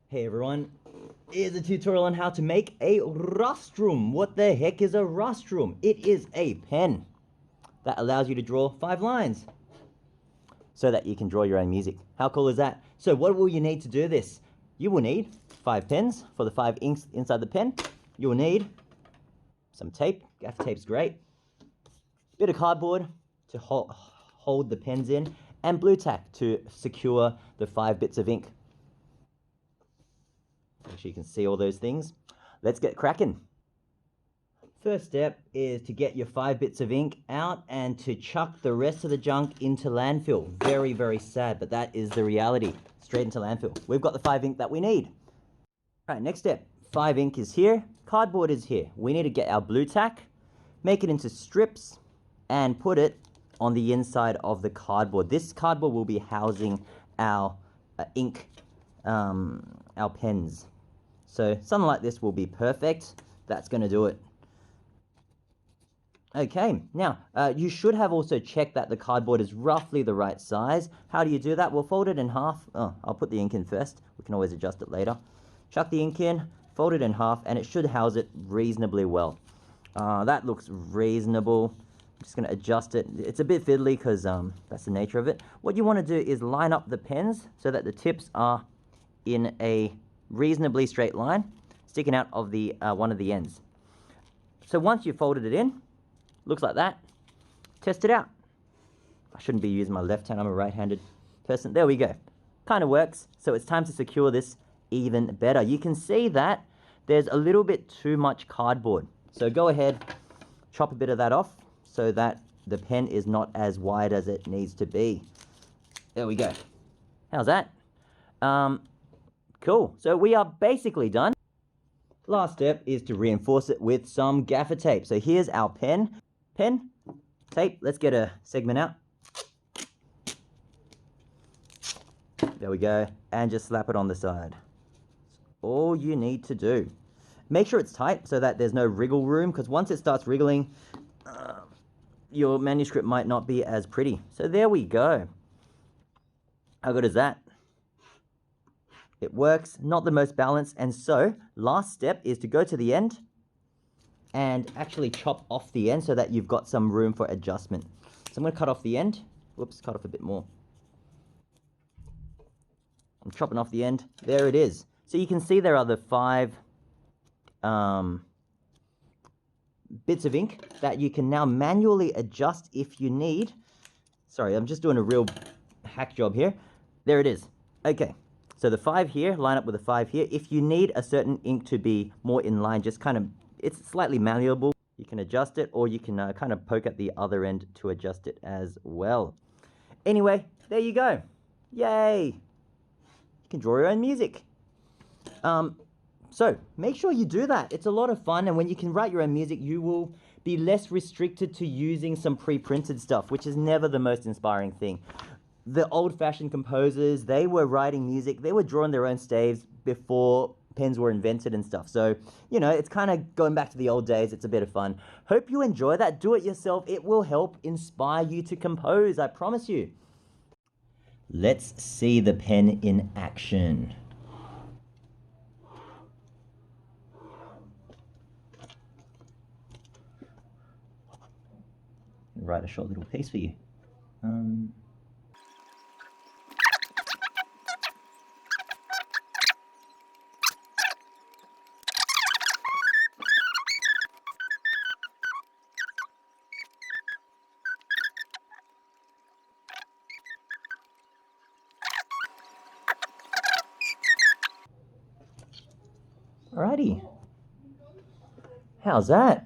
Hey everyone, here's a tutorial on how to make a rastrum. What the heck is a rastrum? It is a pen that allows you to draw 5 lines so that you can draw your own music. How cool is that? So what will you need to do this? You will need 5 pens for the 5 inks inside the pen. You will need some tape, gaff tape's great, bit of cardboard to hold the pens in, and blue tack to secure the 5 bits of ink. Make sure you can see all those things. Let's get cracking. First step is to get your 5 bits of ink out and to chuck the rest of the junk into landfill. Very, very sad, but that is the reality. Straight into landfill. We've got the 5 ink that we need. All right, next step. 5 ink is here, cardboard is here. We need to get our blue tack, make it into strips, and put it on the inside of the cardboard. This cardboard will be housing our ink, our pens. So something like this will be perfect. That's going to do it. Okay, now you should have also checked that the cardboard is roughly the right size. How do you do that? We'll fold it in half. Oh, I'll put the ink in first. We can always adjust it later. Chuck the ink in, fold it in half, and it should house it reasonably well. That looks reasonable. I'm just going to adjust it. It's a bit fiddly because that's the nature of it. What you want to do is line up the pens so that the tips are in a reasonably straight line, sticking out of the one of the ends. So once you've folded it in, looks like that, test it out. I shouldn't be using my left hand, I'm a right-handed person. There we go. Kind of works. So it's time to secure this even better. You can see that there's a little bit too much cardboard. So go ahead, chop a bit of that off so that the pen is not as wide as it needs to be. There we go. How's that? Cool. So we are basically done. Last step is to reinforce it with some gaffer tape. So here's our pen, tape. Let's get a segment out. There we go. And just slap it on the side. That's all you need to do. Make sure it's tight so that there's no wriggle room, because once it starts wriggling, your manuscript might not be as pretty. So there we go. How good is that? It works, not the most balanced, and so last step is to go to the end and actually chop off the end so that you've got some room for adjustment. So I'm going to cut off the end. Whoops, cut off a bit more. I'm chopping off the end. There it is. So you can see there are the 5 bits of ink that you can now manually adjust if you need. Sorry, I'm just doing a real hack job here. There it is. Okay. So the 5 here, line up with the 5 here. If you need a certain ink to be more in line, just kind of, it's slightly malleable. You can adjust it, or you can kind of poke at the other end to adjust it as well. Anyway, there you go. Yay! You can draw your own music. So make sure you do that. It's a lot of fun, and when you can write your own music, you will be less restricted to using some pre-printed stuff, which is never the most inspiring thing. The old-fashioned composers, they were writing music, they were drawing their own staves before pens were invented and stuff. So, you know, it's kind of going back to the old days. It's a bit of fun. Hope you enjoy that. Do it yourself. It will help inspire you to compose, I promise you. Let's see the pen in action. Write a short little piece for you. Alrighty. How's that?